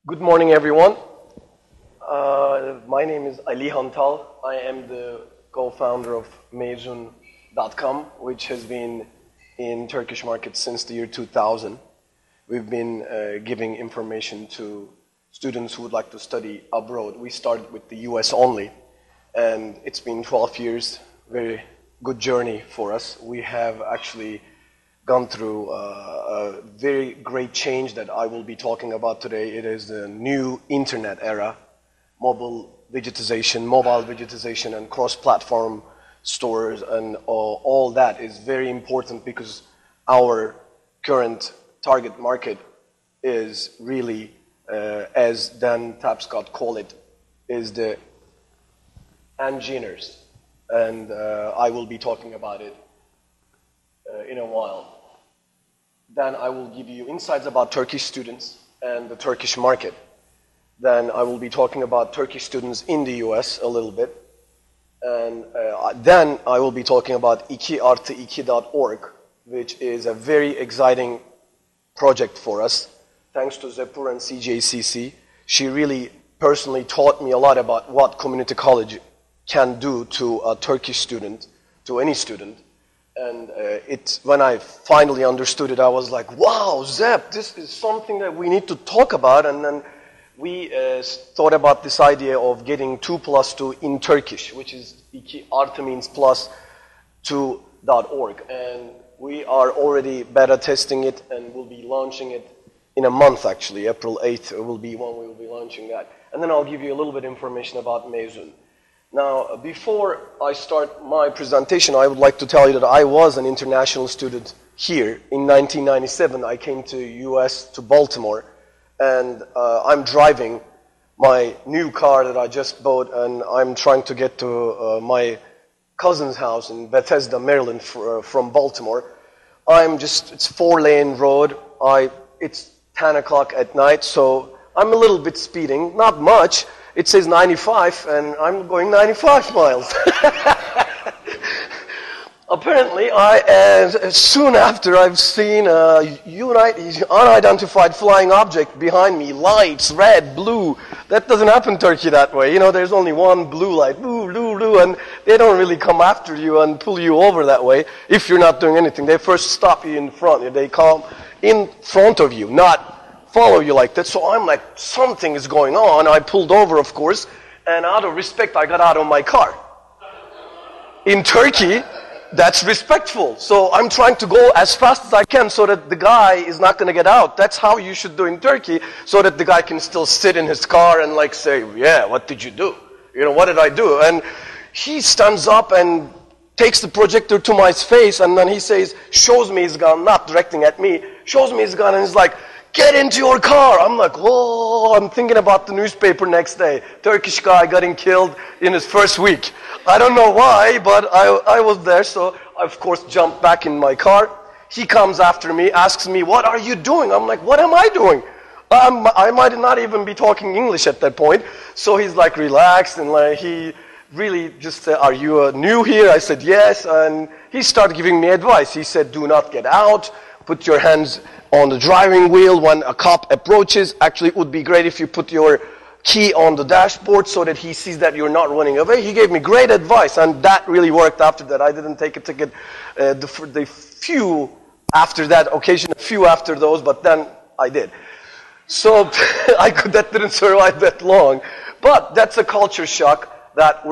Good morning, everyone. My name is Ali Hantal. I am the co-founder of Mezun.com, which has been in Turkish market since the year 2000. We've been giving information to students who would like to study abroad. We started with the US only, and it's been 12 years, very good journey for us. We have actually gone through a very great change that I will be talking about today. It is the new internet era, mobile digitization and cross-platform stores, and all that is very important because our current target market is really, as Dan Tapscott called it, is the engineers. And I will be talking about it in a while. Then I will give you insights about Turkish students and the Turkish market. Then I will be talking about Turkish students in the US a little bit. And then I will be talking about 2+2.org, which is a very exciting project for us. Thanks to Zepur and CJCC. She really personally taught me a lot about what community college can do to a Turkish student, to any student. And when I finally understood it, I was like, wow, Zep, this is something that we need to talk about. And then we thought about this idea of getting 2+2 in Turkish, which is 2+ means +2.org. And we are already beta testing it, and we'll be launching it in a month, actually. April 8th will be when we will be launching that. And then I'll give you a little bit of information about Mezun. Now, before I start my presentation, I would like to tell you that I was an international student here. In 1997, I came to US, to Baltimore, and I'm driving my new car that I just bought, and I'm trying to get to my cousin's house in Bethesda, Maryland, from Baltimore. It's 4-lane road. It's 10 o'clock at night, so I'm a little bit speeding, not much. It says 95, and I'm going 95 miles. Apparently, soon after, I've seen an unidentified flying object behind me, lights, red, blue. That doesn't happen in Turkey that way. You know, there's only one blue light, blue, blue, blue, and they don't really come after you and pull you over that way if you're not doing anything. They first stop you in front. They come in front of you, not follow you like that. So I'm like, something is going on. I pulled over, of course, and out of respect, I got out of my car. In Turkey, that's respectful. So I'm trying to go as fast as I can so that the guy is not going to get out. That's how you should do in Turkey, so that the guy can still sit in his car and like say, yeah, what did you do? You know, what did I do? And he stands up and takes the projector to my face, and then he says, shows me his gun, not directing at me, shows me his gun, and he's like, get into your car. I'm like, whoa, I'm thinking about the newspaper next day. Turkish guy getting killed in his first week. I don't know why, but I was there, so I, of course, jumped back in my car. He comes after me, asks me, what are you doing? I'm like, what am I doing? I might not even be talking English at that point. So he's like relaxed, and like he really just said, are you new here? I said, yes, and he started giving me advice. He said, do not get out. Put your hands on the driving wheel when a cop approaches. Actually, it would be great if you put your key on the dashboard so that he sees that you're not running away. He gave me great advice, and that really worked after that. I didn't take a ticket the few after that occasion, a few after those, but then I did. So that didn't survive that long. But that's a culture shock that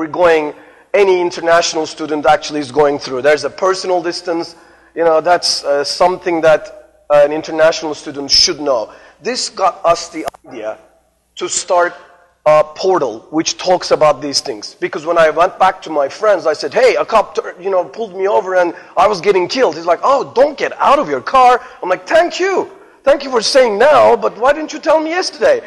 any international student actually is going through. There's a personal distance. You know, that's something that an international student should know. This got us the idea to start a portal which talks about these things. Because when I went back to my friends, I said, hey, a cop pulled me over and I was getting killed. He's like, oh, don't get out of your car. I'm like, thank you. Thank you for saying now, but why didn't you tell me yesterday?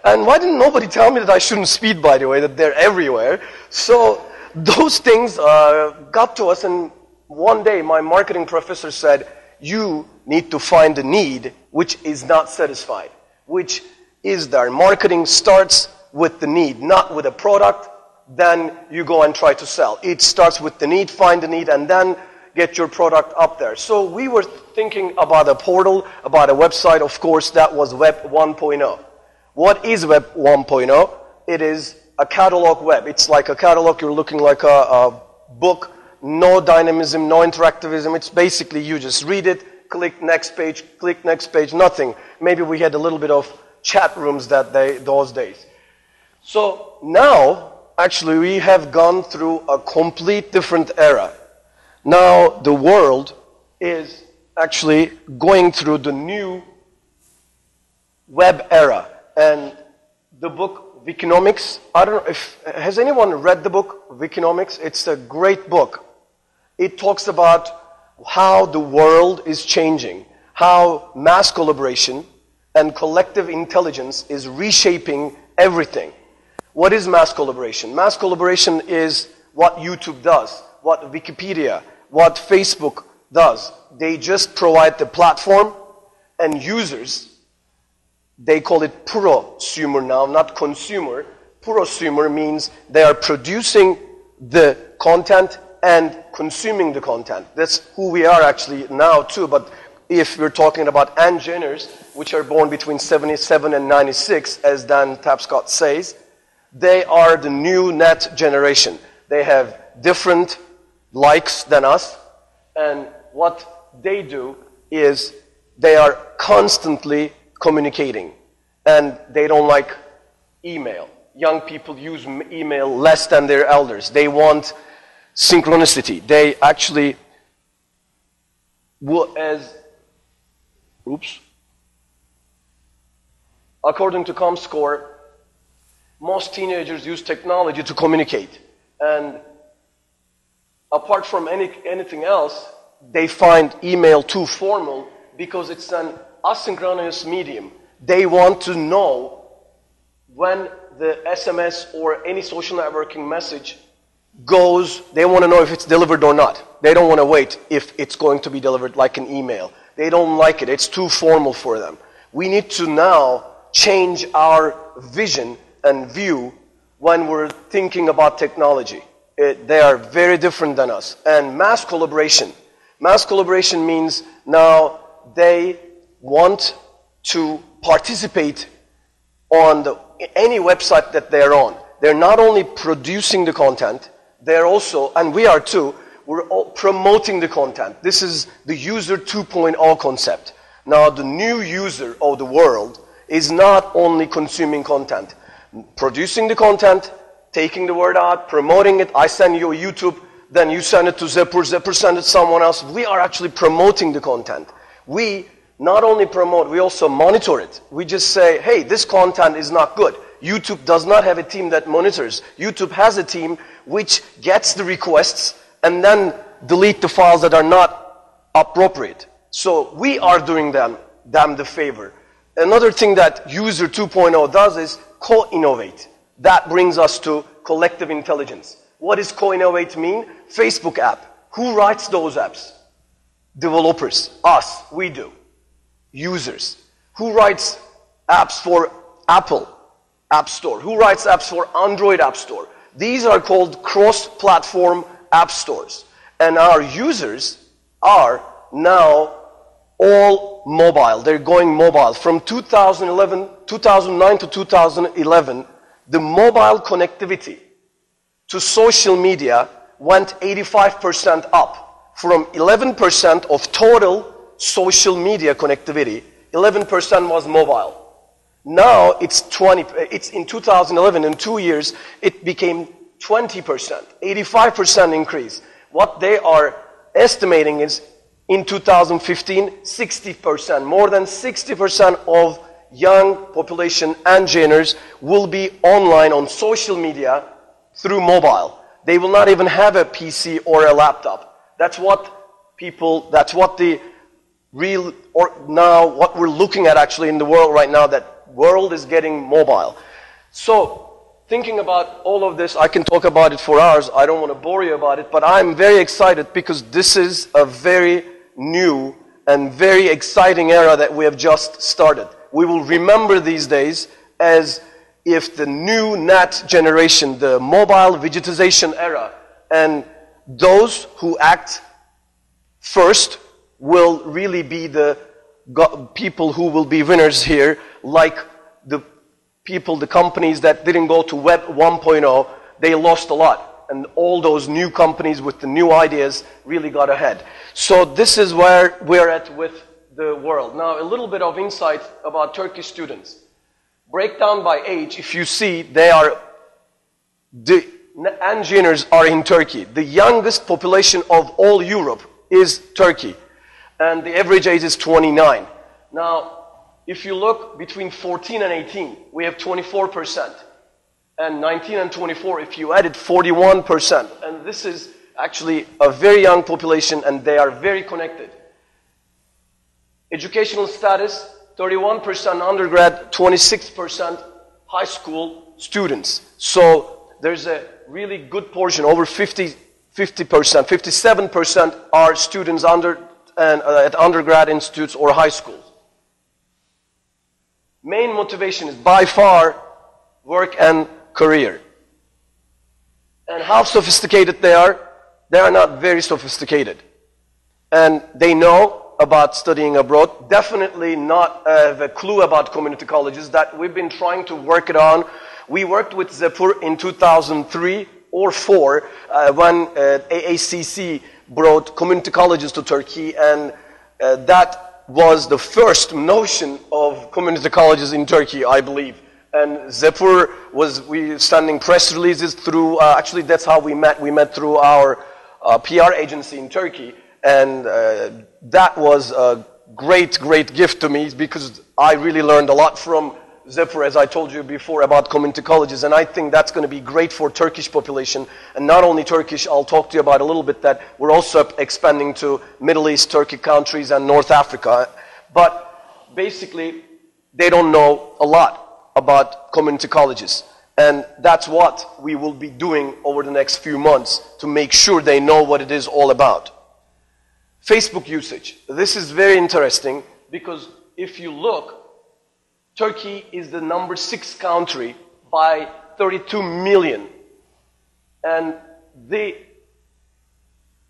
And why didn't nobody tell me that I shouldn't speed, by the way, that they're everywhere? So those things got to us, and one day, my marketing professor said, you need to find a need which is not satisfied, which is there. Marketing starts with the need, not with a product. Then you go and try to sell. It starts with the need, find the need, and then get your product up there. So we were thinking about a portal, about a website. Of course, that was Web 1.0. What is Web 1.0? It is a catalog web. It's like a catalog. You're looking like a book. No dynamism, no interactivism. It's basically you just read it, click next page, nothing. Maybe we had a little bit of chat rooms those days. So now, actually, we have gone through a complete different era. Now the world is actually going through the new web era. And the book Wikinomics, I don't know if, has anyone read the book Wikinomics? It's a great book. It talks about how the world is changing, how mass collaboration and collective intelligence is reshaping everything. What is mass collaboration? Mass collaboration is what YouTube does, what Wikipedia, what Facebook does. They just provide the platform, and users, they call it prosumer now, not consumer. Prosumer means they are producing the content and consuming the content. That's who we are actually now too, but if we're talking about Gen-Ers, which are born between 77 and 96, as Dan Tapscott says, they are the new net generation. They have different likes than us, and what they do is they are constantly communicating, and they don't like email. Young people use email less than their elders. They want synchronicity. They actually, according to ComScore, most teenagers use technology to communicate. And apart from anything else, they find email too formal because it's an asynchronous medium. They want to know when the SMS or any social networking message goes, they want to know if it's delivered or not. They don't want to wait if it's going to be delivered like an email. They don't like it. It's too formal for them. We need to now change our vision and view when we're thinking about technology. They are very different than us. And mass collaboration. Mass collaboration means now they want to participate on any website that they're on. They're not only producing the content, they're also, and we are too, we're all promoting the content. This is the user 2.0 concept. Now the new user of the world is not only consuming content, producing the content, taking the word out, promoting it. I send you a YouTube, then you send it to Zephyr, Zephyr send it to someone else. We are actually promoting the content. We not only promote, we also monitor it. We just say, hey, this content is not good. YouTube does not have a team that monitors. YouTube has a team which gets the requests and then delete the files that are not appropriate. So we are doing them the favor. Another thing that user 2.0 does is co-innovate. That brings us to collective intelligence. What does co-innovate mean? Facebook app. Who writes those apps? Developers. Us. We do. Users. Who writes apps for Apple App Store? Who writes apps for Android App Store? These are called cross-platform app stores. And our users are now all mobile. They're going mobile. From 2009 to 2011, the mobile connectivity to social media went 85% up. From 11% of total social media connectivity, 11% was mobile. Now it's in 2011, in 2 years, it became 20%, 85% increase. What they are estimating is in 2015, 60%, more than 60% of young population and Gen-Ers will be online on social media through mobile. They will not even have a PC or a laptop. That's what what we're looking at actually in the world right now, that world is getting mobile. So, thinking about all of this, I can talk about it for hours. I don't want to bore you about it, but I'm very excited because this is a very new and very exciting era that we have just started. We will remember these days as if the new net generation, the mobile digitization era, and those who act first will really be the people who will be winners here, like the people, the companies that didn't go to Web 1.0, they lost a lot. And all those new companies with the new ideas really got ahead. So this is where we're at with the world. Now, a little bit of insight about Turkish students. Breakdown by age, if you see, the engineers are in Turkey. The youngest population of all Europe is Turkey. And the average age is 29. Now, if you look between 14 and 18, we have 24%. And 19 and 24, if you added 41%. And this is actually a very young population, and they are very connected. Educational status, 31% undergrad, 26% high school students. So there's a really good portion, over 50%, 57% are students at undergrad institutes or high schools. Main motivation is by far work and career. And how sophisticated they are not very sophisticated. And they know about studying abroad, definitely not have a clue about community colleges that we've been trying to work it on. We worked with Zepur in 2003 or 4 when AACC brought community colleges to Turkey, and that was the first notion of community colleges in Turkey, I believe. And Zepur we sending press releases through, actually that's how we met. We met through our PR agency in Turkey. And that was a great, great gift to me because I really learned a lot from Zepur, as I told you before, about community colleges. And I think that's going to be great for Turkish population. And not only Turkish, I'll talk to you about a little bit that we're also expanding to Middle East, Turkey countries, and North Africa. But basically, they don't know a lot about community colleges. And that's what we will be doing over the next few months to make sure they know what it is all about. Facebook usage. This is very interesting because if you look, Turkey is the number 6 country by 32 million. And the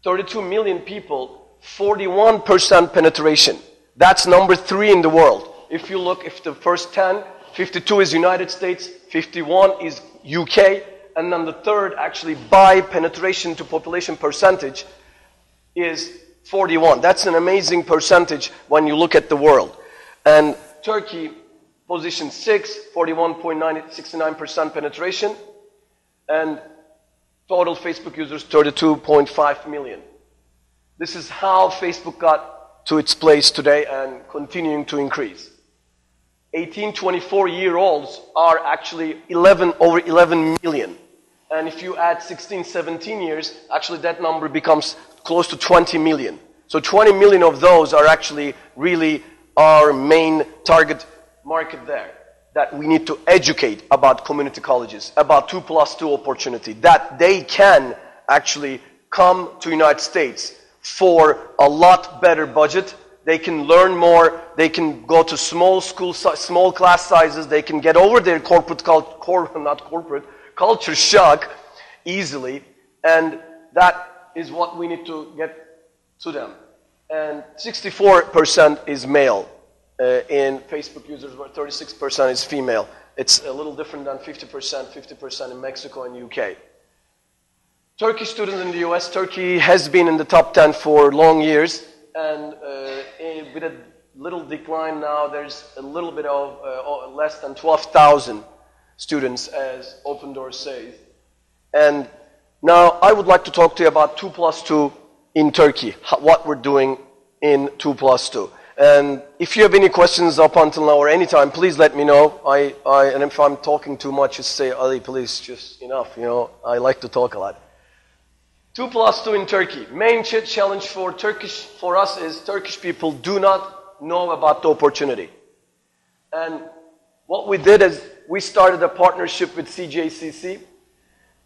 32 million people, 41% penetration. That's number 3 in the world. If you look, if the first 10, 52 is United States, 51 is UK, and then the third actually by penetration to population percentage is 41. That's an amazing percentage when you look at the world. And Turkey, position 6, 41.69% penetration, and total Facebook users 32.5 million. This is how Facebook got to its place today and continuing to increase. 18-24-year-olds are actually over 11 million. And if you add 16, 17 years, actually that number becomes close to 20 million. So 20 million of those are actually really our main target market there. That we need to educate about community colleges, about 2+2 opportunity, that they can actually come to United States for a lot better budget. They can learn more, they can go to small class sizes, they can get over their culture shock easily, and that is what we need to get to them. And 64% is male in Facebook users, where 36% is female. It's a little different than 50% in Mexico and UK. Turkish students in the US, Turkey has been in the top 10 for long years, and with a little decline now, there's a little bit of less than 12,000 students, as Open Doors says. And now I would like to talk to you about 2+2 in Turkey, what we're doing in 2+2. And if you have any questions up until now or any time, please let me know. And if I'm talking too much, just say, Ali, please, just enough. You know, I like to talk a lot. 2+2 in Turkey. Main challenge for us is Turkish people do not know about the opportunity. And what we did is we started a partnership with CJCC,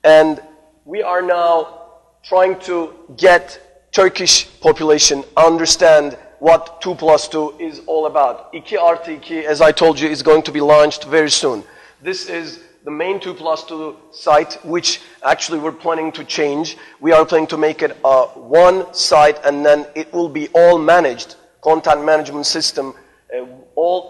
and we are now trying to get Turkish population understand what 2+2 is all about. 2+2, as I told you, is going to be launched very soon. This is the main 2+2 site, which actually we're planning to change. We are planning to make it one site, and then it will be all managed, content management system.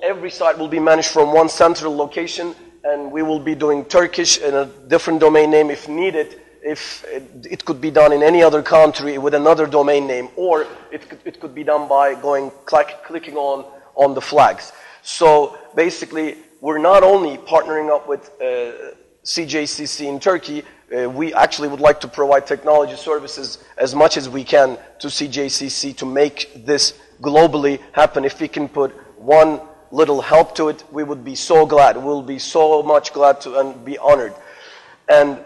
Every site will be managed from one central location, and we will be doing Turkish in a different domain name if needed. If it could be done in any other country with another domain name, or it could be done by clicking on the flags. So basically, we're not only partnering up with CJCC in Turkey, we actually would like to provide technology services as much as we can to CJCC to make this globally happen. If we can put one little help to it, we would be so glad. We'll be so much glad to and be honored. And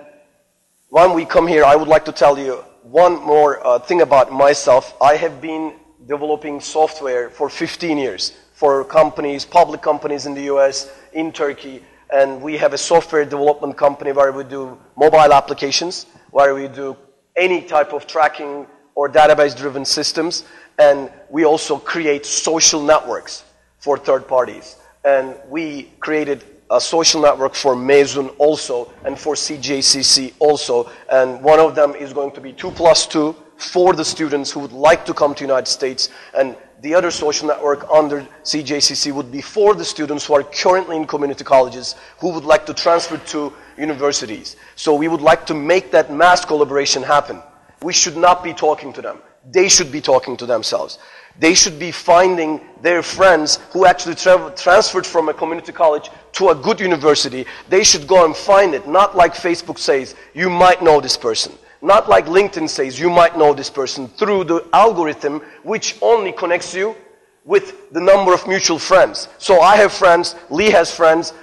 when we come here, I would like to tell you one more thing about myself. I have been developing software for 15 years for companies, public companies in the US, in Turkey, and we have a software development company where we do mobile applications, where we do any type of tracking or database-driven systems, and we also create social networks for third parties. And we created a social network for Mezun also, and for CJCC also, and one of them is going to be 2+2 for the students who would like to come to the United States, and the other social network under CJCC would be for the students who are currently in community colleges who would like to transfer to universities. So we would like to make that mass collaboration happen. We should not be talking to them. They should be talking to themselves. They should be finding their friends who actually transferred from a community college to a good university. They should go and find it, not like Facebook says, you might know this person. Not like LinkedIn says, you might know this person, through the algorithm which only connects you with the number of mutual friends. So I have friends, Lee has friends,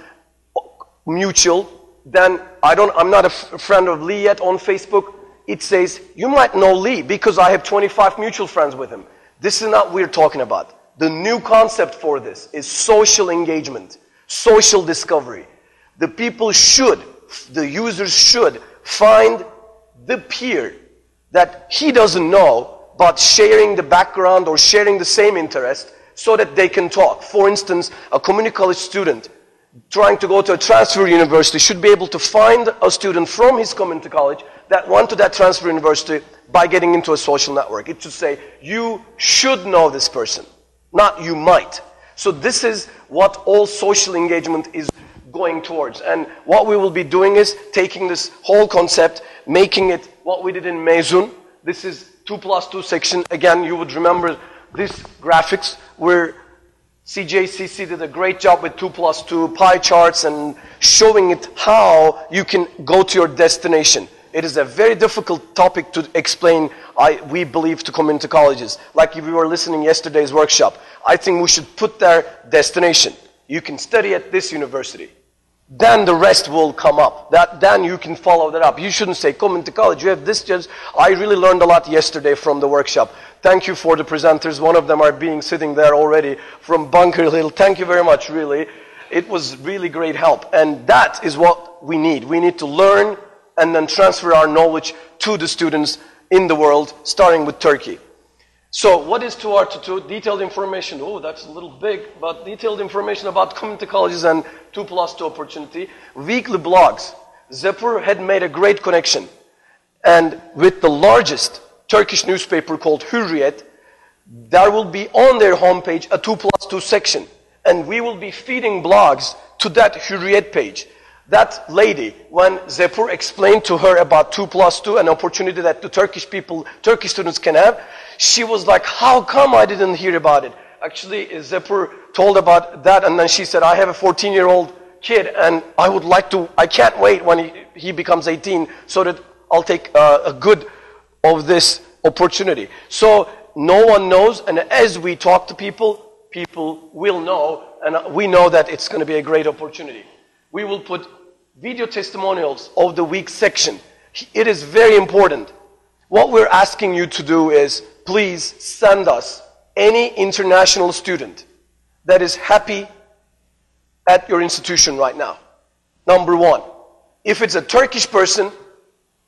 mutual, then I'm not a friend of Lee yet on Facebook. It says, you might know Lee because I have 25 mutual friends with him. This is not what we're talking about. The new concept for this is social engagement, social discovery. The people should, the users should find the peer that he doesn't know, but sharing the background or sharing the same interest so that they can talk. For instance, a community college student trying to go to a transfer university should be able to find a student from his community college that went to that transfer university by getting into a social network. It should say, you should know this person, not you might. So this is what all social engagement is going towards. And what we will be doing is taking this whole concept, making it what we did in Mezun. This is 2+2 section. Again, you would remember this graphics where CJCC did a great job with 2+2 pie charts and showing it how you can go to your destination. It is a very difficult topic to explain, we believe, to community colleges. Like if you were listening yesterday's workshop, I think we should put their destination. You can study at this university. Then the rest will come up. Then you can follow that up. You shouldn't say, community college, you have this just. I really learned a lot yesterday from the workshop. Thank you for the presenters. One of them are sitting there already from Bunker Hill. Thank you very much, really. It was really great help. And that is what we need. We need to learn and then transfer our knowledge to the students in the world, starting with Turkey. So what is 2R2? Detailed information. Oh, that's a little big, but detailed information about community colleges and 2+2 opportunity. Weekly blogs. Zephyr had made a great connection. And with the largest Turkish newspaper called Hürriyet, there will be on their homepage a 2+2 section. And we will be feeding blogs to that Hürriyet page. That lady, when Zephyr explained to her about 2+2, an opportunity that the Turkish students can have, she was like, how come I didn't hear about it? Actually, Zephyr told about that, and then she said, I have a 14-year-old kid, and I can't wait when he becomes 18, so that I'll take a good of this opportunity. So no one knows, and as we talk to people, people will know, and we know that it's going to be a great opportunity. We will put video testimonials of the week section. It is very important. What we're asking you to do is, please send us any international student that is happy at your institution right now. Number one, if it's a Turkish person,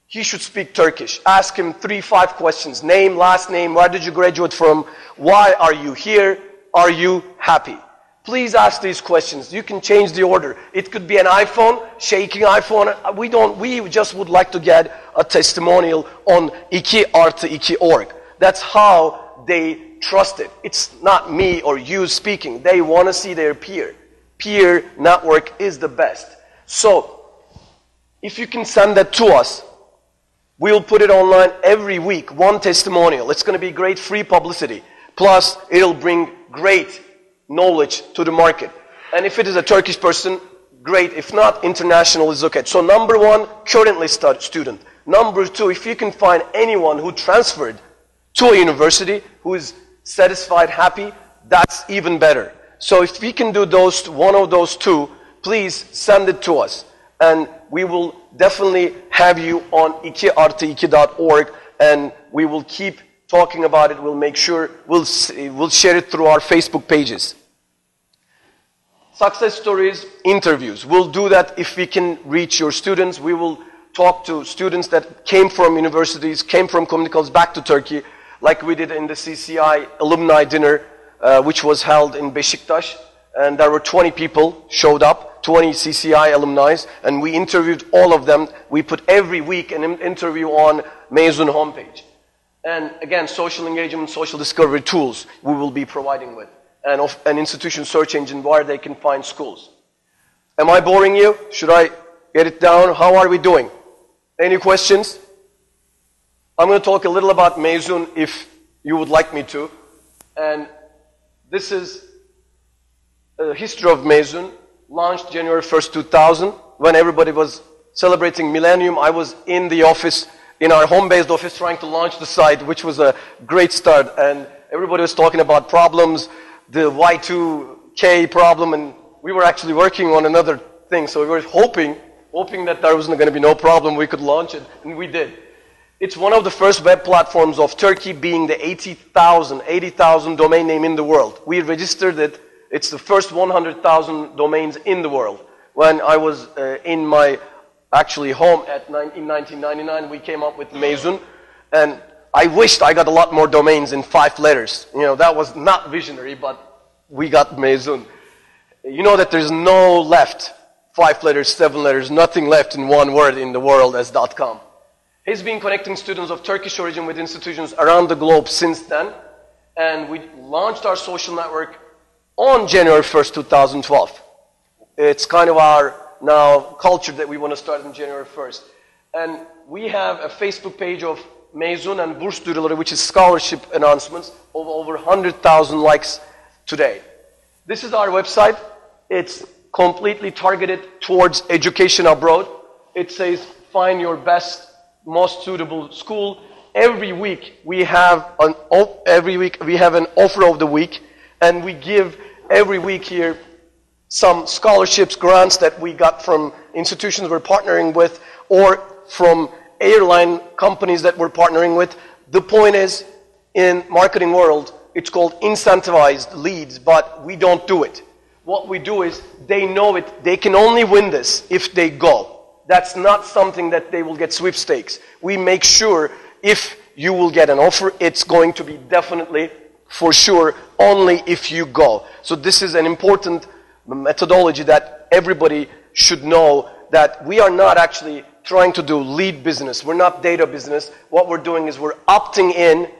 he should speak Turkish. Ask him 3-5 questions. Name, last name, where did you graduate from? Why are you here? Are you happy? Please ask these questions. You can change the order. It could be an iPhone, shaking iPhone. We just would like to get a testimonial on 2+2.org. That's how they trust it. It's not me or you speaking. They want to see their peer. Peer network is the best. So, if you can send that to us, we'll put it online every week, one testimonial. It's going to be great free publicity. Plus, it'll bring great knowledge to the market. And if it is a Turkish person, great. If not, international is okay. So number one, currently student. Number two, if you can find anyone who transferred to a university, who is satisfied, happy, that's even better. So if we can do one of those two, please send it to us. And we will definitely have you on 2+2.org, and we will keep talking about it. We'll make sure, we'll share it through our Facebook pages. Success stories, interviews. We'll do that if we can reach your students. We will talk to students that came from universities, came from community colleges back to Turkey, like we did in the CCI alumni dinner, which was held in Beşiktaş. And there were 20 people showed up, 20 CCI alumni, and we interviewed all of them. We put every week an interview on Mezun homepage. And again, social engagement, social discovery tools we will be providing with. And of an institution search engine where they can find schools. Am I boring you? Should I get it down? How are we doing? Any questions? I'm going to talk a little about Mezun if you would like me to. And this is a history of Mezun, launched January 1st, 2000. When everybody was celebrating Millennium, I was in the office, in our home-based office, trying to launch the site, which was a great start. And everybody was talking about problems, the Y2K problem, and we were actually working on another thing. So we were hoping that there wasn't going to be no problem, we could launch it, and we did. It's one of the first web platforms of Turkey, being the 80,000 domain name in the world. We registered it. It's the first 100,000 domains in the world. When I was in my actually home in 1999, we came up with Mezun, and I wished I got a lot more domains in 5 letters. You know, that was not visionary, but we got Mezun. You know that there's no left, 5 letters, 7 letters, nothing left in one word in the world as .com. He's been connecting students of Turkish origin with institutions around the globe since then, and we launched our social network on January 1st, 2012. It's kind of our now culture that we want to start on January 1st. And we have a Facebook page of Mezun and Burs Duyuruları, which is scholarship announcements, of over 100,000 likes today. This is our website. It's completely targeted towards education abroad. It says, find your best, most suitable school. Every week we have an offer of the week, and we give every week here some scholarships, grants that we got from institutions we're partnering with, or from airline companies that we're partnering with. The point is, in marketing world, it's called incentivized leads, but we don't do it. What we do is, they know it, they can only win this if they go. That's not something that they will get sweepstakes. We make sure if you will get an offer, it's going to be definitely, for sure, only if you go. So this is an important methodology that everybody should know, that we are not actually trying to do lead business. We're not data business. What we're doing is we're opting in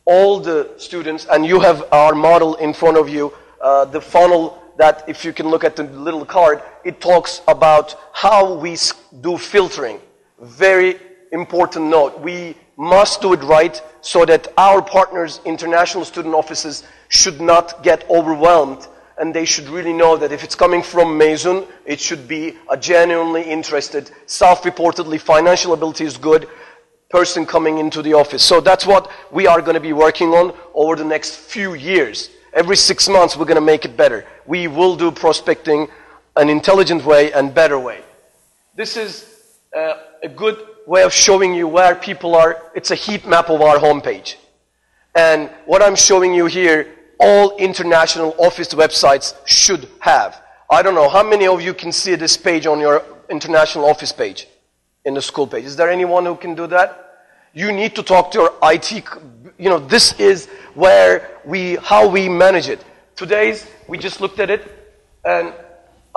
all the students, and you have our model in front of you, the funnel that, if you can look at the little card, it talks about how we do filtering. Very important note. We must do it right so that our partners, international student offices, should not get overwhelmed, and they should really know that if it's coming from Mezun, it should be a genuinely interested, self-reportedly financial ability is good person coming into the office. So that's what we are going to be working on over the next few years. Every 6 months we're going to make it better. We will do prospecting an intelligent way and better way. This is a good way of showing you where people are. It's a heat map of our homepage. And what I'm showing you here, all international office websites should have. I don't know, how many of you can see this page on your international office page, in the school page? Is there anyone who can do that? You need to talk to your IT, you know, this is where how we manage it. Today's, we just looked at it, and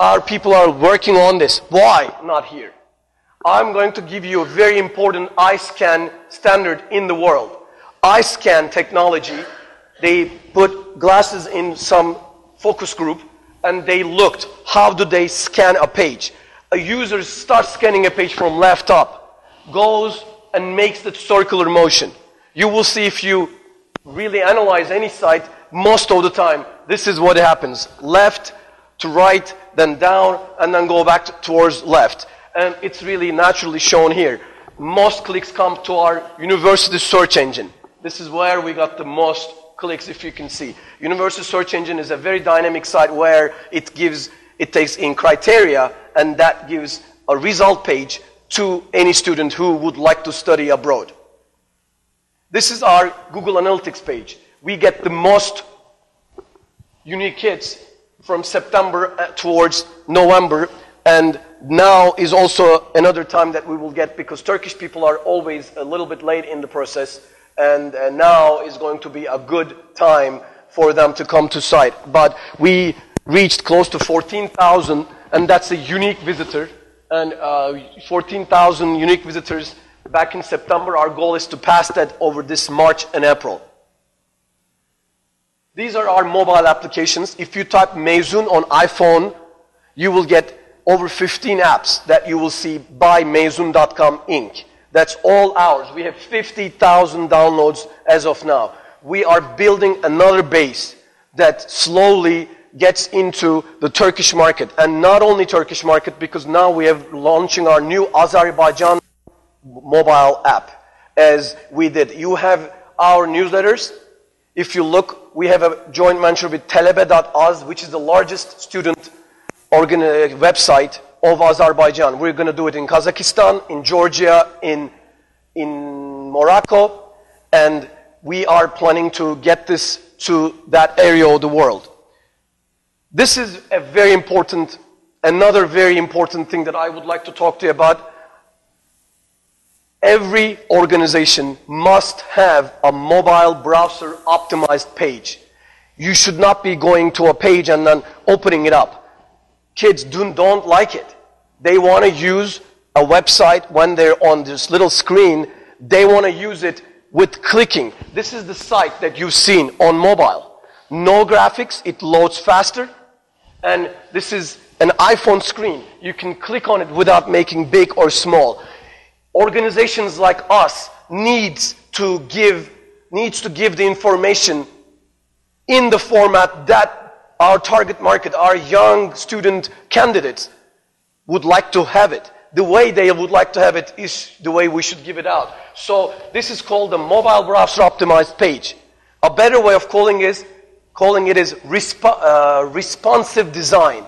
our people are working on this. Why not here? I'm going to give you a very important eye scan standard in the world. Eye scan technology, they put glasses in some focus group, and they looked, how do they scan a page? A user starts scanning a page from left up, goes and makes the circular motion. You will see if you really analyze any site, most of the time, this is what happens. Left to right, then down, and then go back towards left. And it's really naturally shown here. Most clicks come to our university search engine. This is where we got the most clicks, if you can see. University search engine is a very dynamic site where it takes in criteria, and that gives a result page to any student who would like to study abroad. This is our Google Analytics page. We get the most unique hits from September towards November, and now is also another time that we will get, because Turkish people are always a little bit late in the process, and now is going to be a good time for them to come to site. But we reached close to 14,000, and that's a unique visitor, and 14,000 unique visitors back in September. Our goal is to pass that over this March and April. These are our mobile applications. If you type Mezun on iPhone, you will get over 15 apps that you will see by Mezun.com Inc. That's all ours. We have 50,000 downloads as of now. We are building another base that slowly gets into the Turkish market. And not only Turkish market, because now we are launching our new Azerbaijan mobile app, as we did. You have our newsletters. If you look, we have a joint venture with Telebe.az, which is the largest student website of Azerbaijan. We're going to do it in Kazakhstan, in Georgia, in Morocco, and we are planning to get this to that area of the world. This is a very important, another very important thing that I would like to talk to you about. Every organization must have a mobile browser optimized page. You should not be going to a page and then opening it up. Kids don't like it. They want to use a website when they're on this little screen. They want to use it with clicking. This is the site that you've seen on mobile. No graphics, it loads faster. And this is an iPhone screen. You can click on it without making big or small. Organizations like us needs to give the information in the format that our target market, our young student candidates would like to have it. The way they would like to have it is the way we should give it out. So this is called the mobile browser optimized page. A better way of calling it is responsive design.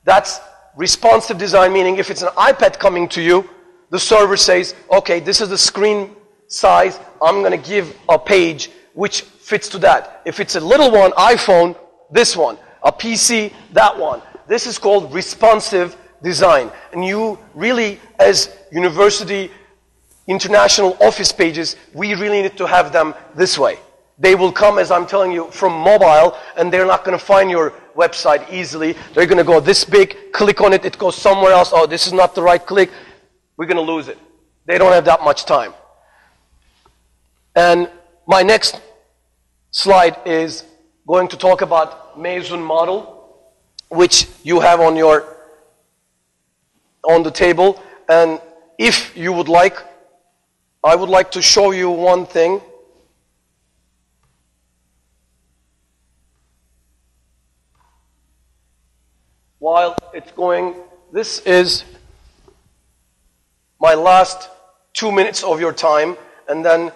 That's responsive design, meaning if it's an iPad coming to you, the server says, okay, this is the screen size, I'm going to give a page which fits to that. If it's a little one, iPhone, this one. A PC, that one. This is called responsive design. And you really, as university international office pages, we really need to have them this way. They will come, as I'm telling you, from mobile, and they're not going to find your website easily. They're going to go this big, click on it, it goes somewhere else. Oh, this is not the right click. We're going to lose it. They don't have that much time. And my next slide is going to talk about Mezun model, which you have on the table. And if you would like, I would like to show you one thing. While it's going, this is my last 2 minutes of your time, and then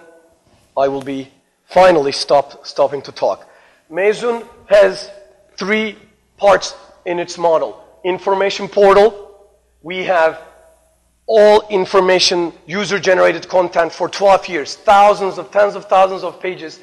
I will be finally stopping to talk. Mezun has 3 parts in its model. Information portal, we have all information, user-generated content for 12 years, tens of thousands of pages,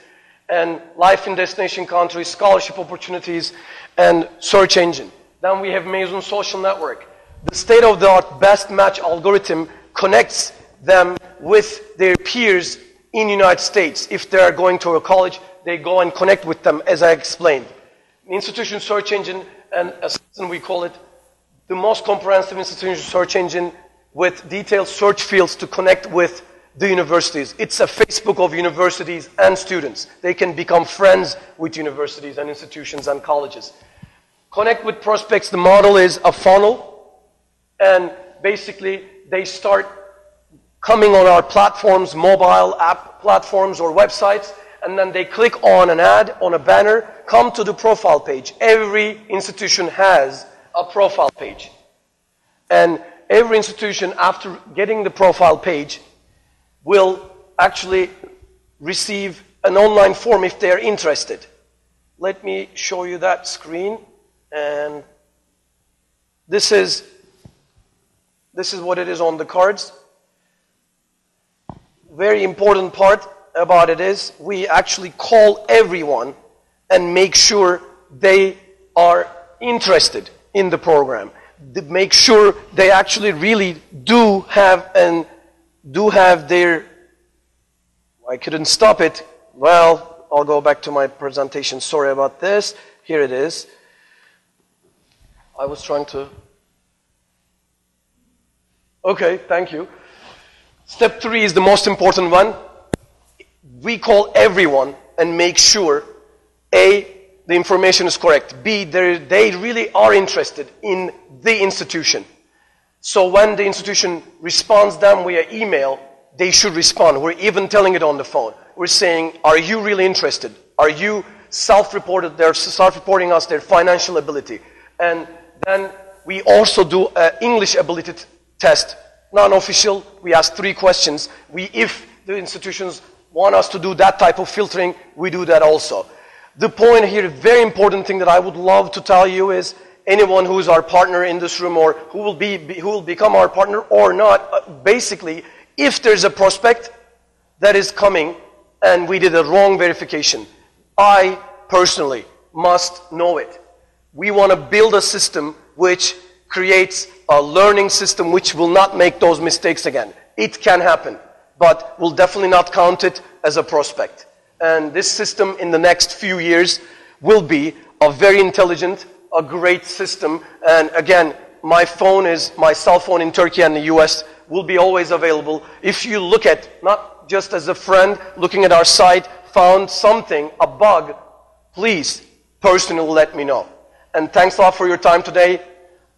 and life in destination countries, scholarship opportunities, and search engine. Then we have Mezun social network. The state-of-the-art best match algorithm connects them with their peers in the United States. If they are going to a college, they go and connect with them, as I explained. Institution search engine, and as we call it, the most comprehensive institution search engine with detailed search fields to connect with the universities. It's a Facebook of universities and students. They can become friends with universities and institutions and colleges. Connect with prospects. The model is a funnel. And basically, they start coming on our platforms, mobile app platforms or websites, and then they click on an ad, on a banner, come to the profile page. Every institution has a profile page. And every institution, after getting the profile page, will actually receive an online form if they're interested. Let me show you that screen. And this is what it is on the cards. Very important part about it is we actually call everyone and make sure they are interested in the program. Make sure they actually really do have their, I couldn't stop it. Well, I'll go back to my presentation. Sorry about this. Here it is. I was trying to... Okay, thank you. Step 3 is the most important one. We call everyone and make sure, A, the information is correct. B, they really are interested in the institution. So when the institution responds them via email, they should respond. We're even telling it on the phone. We're saying, are you really interested? Are you self-reporting us their financial ability? And then we also do an English ability test. Non-official, we ask 3 questions. If the institutions want us to do that type of filtering, we do that also. The point here, very important thing that I would love to tell you is anyone who is our partner in this room or who will become our partner or not, basically, if there's a prospect that is coming and we did a wrong verification, I personally must know it. We want to build a system which creates a learning system which will not make those mistakes again. It can happen, but we'll definitely not count it as a prospect. And this system in the next few years will be a very intelligent, a great system. And again, my cell phone in Turkey and the US will be always available. If you look at, not just as a friend, looking at our site, found something, a bug, please personally let me know. And thanks a lot for your time today.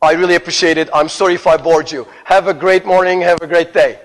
I really appreciate it. I'm sorry if I bored you. Have a great morning. Have a great day.